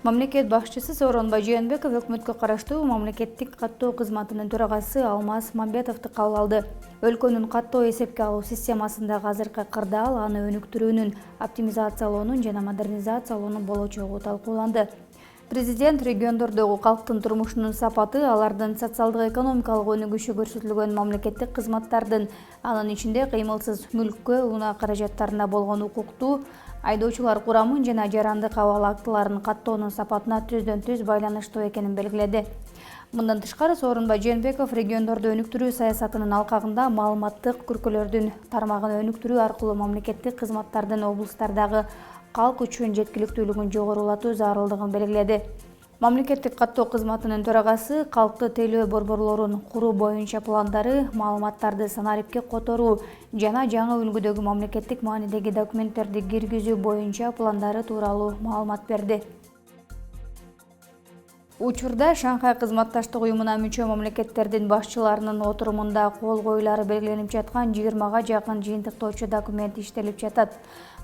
Мамлекет башчысы Сооронбай Жээнбеков өкмөткө караштуу мамлекеттик каттоо кызматынын төрагасы Алмаз Мамбетовду кабыл алды. Өлкөнүн каттоо эсепке алуу системасындагы азыркы кырдаал, аны өнүктүрүүнүн, оптимизациялоонун жана модернизациялоонун болочогу талкууланды. Президент региондордогу калктын турмушунун сапаты, алардын социалдык экономикалык өнүгүшү көрсөтүлгөн мамлекеттик кызматтардын, анын ичинде кыймылсыз мүлккө, унаа каражаттарына болгон укуктуу, айдоочулар курамын жана жарандык абал актыларын каттоонун сапатына түздөн-түз байланыштуу экенин белгиледи. Мындан тышкары Сооронбай Жээнбеков региондорду өнүктүрүү саясатынын алкагында маалыматтык күркөлөрдүн тармагын өнүктүрүү аркылуу мамлекеттик кызматтардын облустардагы калк үчүн жеткиликтүүлүгүн жогорулатуу зарылдыгын белгиледи. Мамлекеттик каттоо кызматынын төрагасы калкты тейлөө борборлорун куруу боюнча пландары, маалыматтарды санариптке которуу жана жаңы үлгүдөгү мамлекеттик маанидеги документтерди киргизүү боюнча пландары тууралуу маалымат берди. Учурда Шанхай кызматташтык уюмуна мүчө мамлекеттердин башчыларынын отурумунда кол коюлары белгиленип жаткан 20га жакын жыйынтыктоочу документ иштелип жатат.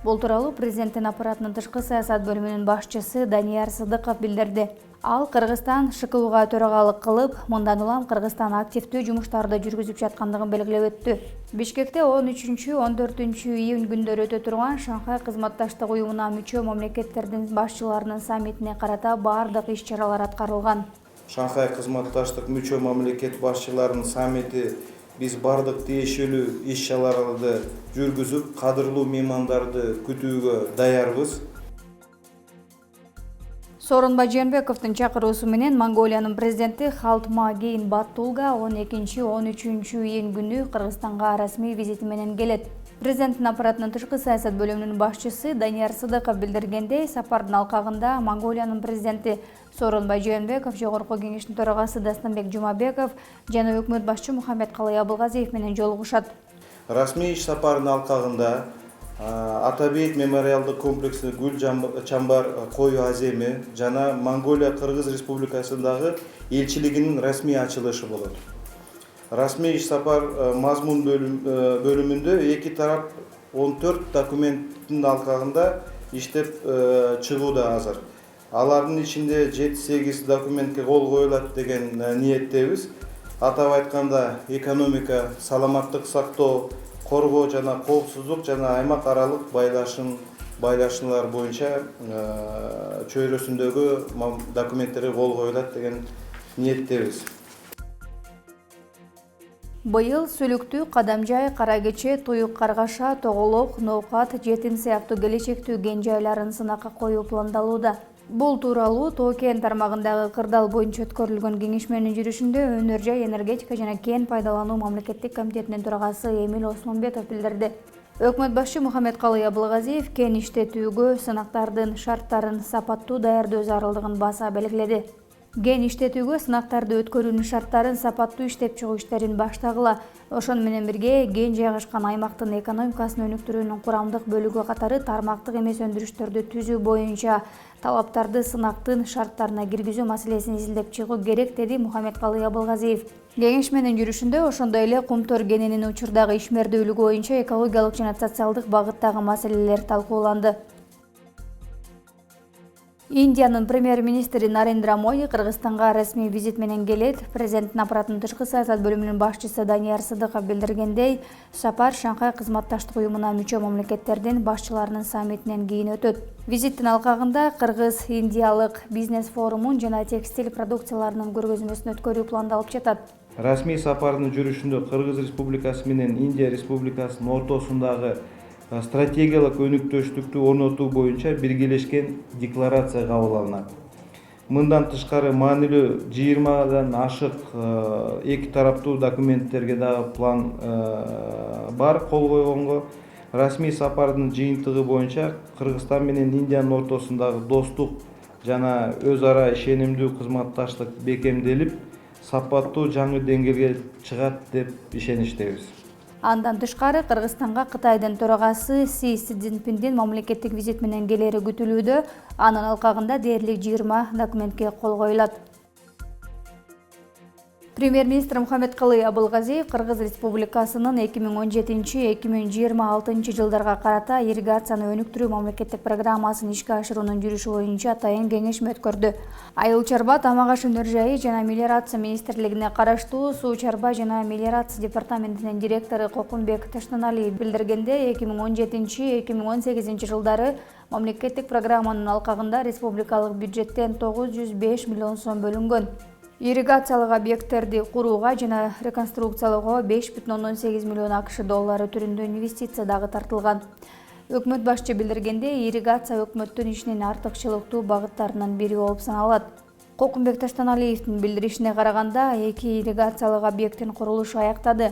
Бул тууралуу президенттин аппаратынын тышкы саясат бөлүмүнүн башчысы Данияр Сыдыков билдирди. Ал Кыргызстан ШКУга төрагалык кылып, мындан улам Кыргызстан активдүү жумуштарды жүргүзүп жаткандыгын белгилеп өттү. Бишкекте 13-14 июнь күндөрү өтө турган Шанхай кызматташтык уюмуна мүчө мамлекеттердин башчыларынын саммитине карата баардык иш-чаралар аткарылган. Шанхай кызматташтык мүчө мамлекет башчыларынын саммити биз бардык тиешелүү иш-чараларды жүргүзүп, кадырлуу меймандарды күтүүгө даярбыз. Сооронбай Жээнбековдун чакыруусу менен Монголиянын президенти Халтмаагийн Баттулга 12-13 июнь күнү Кыргызстанга расмий визити менен келет. Президенттин аппаратынын тышкы саясат бөлүмүнүн башчысы Данияр Сыдыков билдиргендей, сапардын алкагында Монголиянын президенти Сооронбай Жээнбеков, Жогорку кеңештин төрагасы Дастанбек Жумабеков жана өкмөт башчы Мухаммедкалый Абылгазиев менен жолугушат. Расмий иш сапардын алкагында Атабейт мемориалдык комплекси гүл чамбар коюу аземи жана Монголия Кыргыз Республикасындагы элчилигинин расмий ачылышы болот. Расмий иш сапар мазмун бөлүмүндө эки тарап 14 документтин алкагында иштеп чыгууда азыр. Алардын ичинде 7-8 документке кол коюлат деген ниеттебиз. Атап айтканда экономика, саламаттык сактоо, коргоо жана коопсуздук жана аймак аралык байлашуулар боюнча чөйрөсүндөгү документтерге кол коюлат деген ниеттебиз. Быйыл Сүлүктүү, Кадамжай, Каракече, Туюк, Каргаша, Тоголок, Ноокат, Жетин сыяктуу келечектүү кен жайларын сынакка коюу пландалууда. Бул тууралуу Тоо кен тармагындагы кырдаал боюнча өткөрүлгөн кеңешменин жүрүшүндө Өнөр жай, энергетика жана кен пайдалануу мамлекеттик комитетинин төрагасы Эмил Осмонбетов билдирди. Өкмөт башчы Мухаммедкалый Абылгазиев кен иштетүүгө сынактардын шарттарын сапаттуу даярдоо зарылдыгын баса белгиледи. Кен иштетүүгө сынактарды өткөрүүнүн шарттарын сапаттуу иштеп чыгуу иштерин баштагыла. Ошону менен бирге кен жайгашкан аймактын экономикасын өнүктүрүүнүн курамдык бөлүгү катары тармактык эмес өндүрүштөрдү түзүү боюнча талаптарды сынактын шарттарына киргизүү маселесин изилдеп чыгуу керек, деди Мухаммедкалый Абылгазиев. Кеңешменин жүрүшүндө ошондой эле кумтөр кенинин учурдагы ишмердүүлүгү боюнча экологиялык жана социалдык багыттагы маселелер талкууланды. Индиянын премьер-министри Нарендра Моди Кыргызстанга расмий визит менен келет. Президенттин аппаратынын тышкы саясат бөлүмүнүн башчысы Данияр Сыдыков билдиргендей, сапар Шанхай кызматташтык уюмуна мүчө мамлекеттердин башчыларынын саммитинен кийин өтөт. Визиттин алкагында Кыргыз-Индиялык бизнес форумун жана текстиль продукцияларынын көргөзмөсүн өткөрүү пландалып жатат. Расмий сапардын жүрүшүндө Кыргыз Республикасы менен Индия Республикасынын ортосундагы стратегиялык өнүктөштүктү орнотуу боюнча биргелешкен декларация кабыл алынат. Мындан тышкары маанилүү 20дан ашык эки тараптуу документтерге дагы план бар кол койгонго. Расмий сапардын жыйынтыгы боюнча Кыргызстан менен Индиянын ортосундагы достук жана өз ара ишенимдүү кызматташтык бекемделип, сапаттуу жаңы деңгээлге чыгат деп ишеништебиз. Андан тышкары Кыргызстанга Кытайдын төрагасы Си Цзиньпиндин мамлекеттик визит менен келери күтүлүүдө. Анын алкагында дээрлик 20 документке кол коюлат. Премьер-министр Мухаммедкалый Абылгазиев Кыргыз Республикасынын 2017-2026 жылдарга карата ирригацияны өнүктүрүү мамлекеттик программасын ишке ашыруунун жүрүшү боюнча атайын кеңешме өткөрдү. Айыл чарба, тамак аш өнөр жайы жана мелиорация министрлигине караштуу суу чарба жана мелиорация департаментинин директору Кокунбек Таштаналиев билдиргенде, 2017-2018 жылдары мамлекеттик программанын алкагында республикалык бюджеттен 905 миллион сом бөлүнгөн. Ирригациялык объекттерди курууга жана реконструкциялоого 5,8 миллион АКШ доллары түрүндө инвестиция дагы тартылган. Өкмөт башчы билдиргенде, ирригация өкмөттүн ишинин артыкчылыктуу багыттарынын бири болуп саналат. Кокунбек Таштаналиевдин билдиришине караганда, 2 ирригациялык объекттин курулушу аяктады.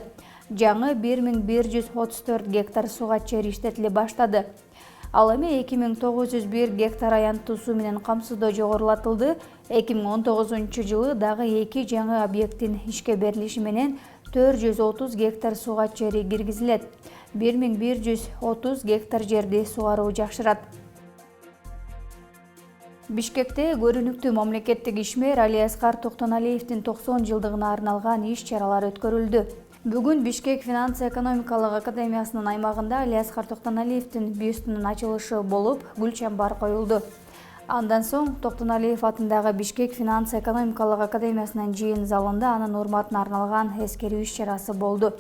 Жаңы 1134 гектар суга чейин иштетиле баштады. Ал эми 2901 гектар аянттуу суу менен камсыздоо жогорулатылды. 2019 жылы дагы 2 жаңы объекттин ишке берилиши менен 430 гектар сууга чейин киргизилет. 1130 гектар жерди сугаруу жакшырат. Бишкекте көрүнүктүү мамлекеттик ишмер Алиаскар Токтоналиевдин 90 жылдыгына арналган иш-чаралар өткөрүлдү. Бүгүн Бишкек финанс-экономикалык академиясынын аймагында Алиаскар Токтоналиевдин бюстунун ачылышы болуп, гүл чамбар коюлду. Андан соң Токтоналиев атындагы Бишкек финанс-экономикалык академиясынын жыйын залында анын урматына арналган эскерүү иш-чарасы болду.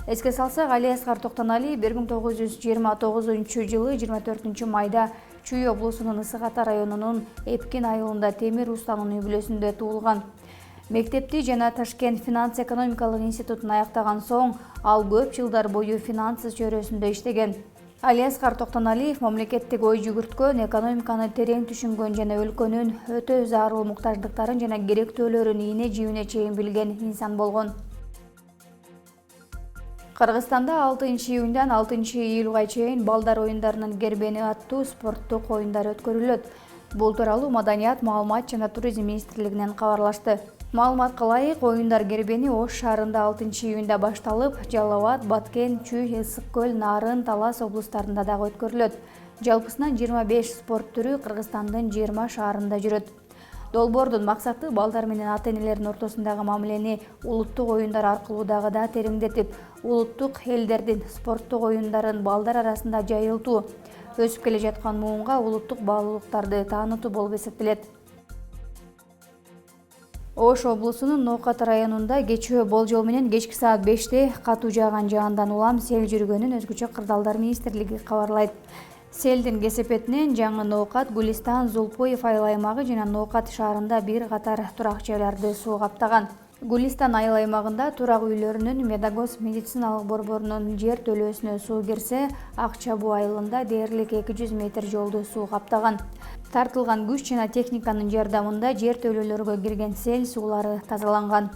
Эске салсак, Алиаскар Токтоналиев 1929 жылы 24 майда Чүй облусунун Ысык Ата районунун Эпкин айылында темир устанын үй-бүлөсүндө туулган. Мектепти жана Ташкент финанс-экономикалык институтун аяктаган соң, ал көп жылдар бою финанс чөйрөсүндө иштеген. Алиаскар Токтоналиев мамлекеттик ой жүгүрткөн, экономиканы терең түшүнгөн жана өлкөнүн өтө зарыл муктаждыктарын жана керектөөлөрүн ийне жибине чейин билген инсан болгон. Кыргызстанда 6 июндан 6 июлга чейин балдар оюндарынын гербени аттуу спорттук оюндар өткөрүлөт. Бул тууралуу Маданият, маалымат жана туризм министрлигинен кабарлашты. Маалыматка ылайык, оюндар гербени Ош шаарында 6 июнда башталып, Жалал Абад, Баткен, Чүй, Ысык Көл, Нарын, Талас облустарында дагы өткөрүлөт. Жалпысынан 25 спорт түрү Кыргызстандын 20 шаарында жүрөт. Долбоордун максаты балдар менен ата-энелердин ортосундагы мамилени улуттук оюндар аркылуу дагы да тереңдетип, улуттук элдердин спорттук оюндарын балдар арасында жайылтуу, өсүп келе жаткан муунга улуттук баалуулуктарды таанытуу болуп эсептелет. Ош облусунун Ноокат районунда кечээ болжол менен кечки саат 5-те катуу жааган жаандан улам сел жүргөнүн Өзгөчө кырдаалдар министрлиги кабарлайт. Селдин кесепетинен жаңы Ноокат, Гулистан, Зулпоев айыл аймагы жана Ноокат шаарында бир катар турак жайларды суу каптаган. Гулистан айыл аймагында турак үйлөрүнүн, Медагоз медициналык борборунун жер төлөөсүнө суу кирсе, Ак Чабуу айылында дээрлик 200 метр жолду суу каптаган. Тартылган күч жана техниканын жардамында жер төлөөлөргө кирген сел суулары тазаланган.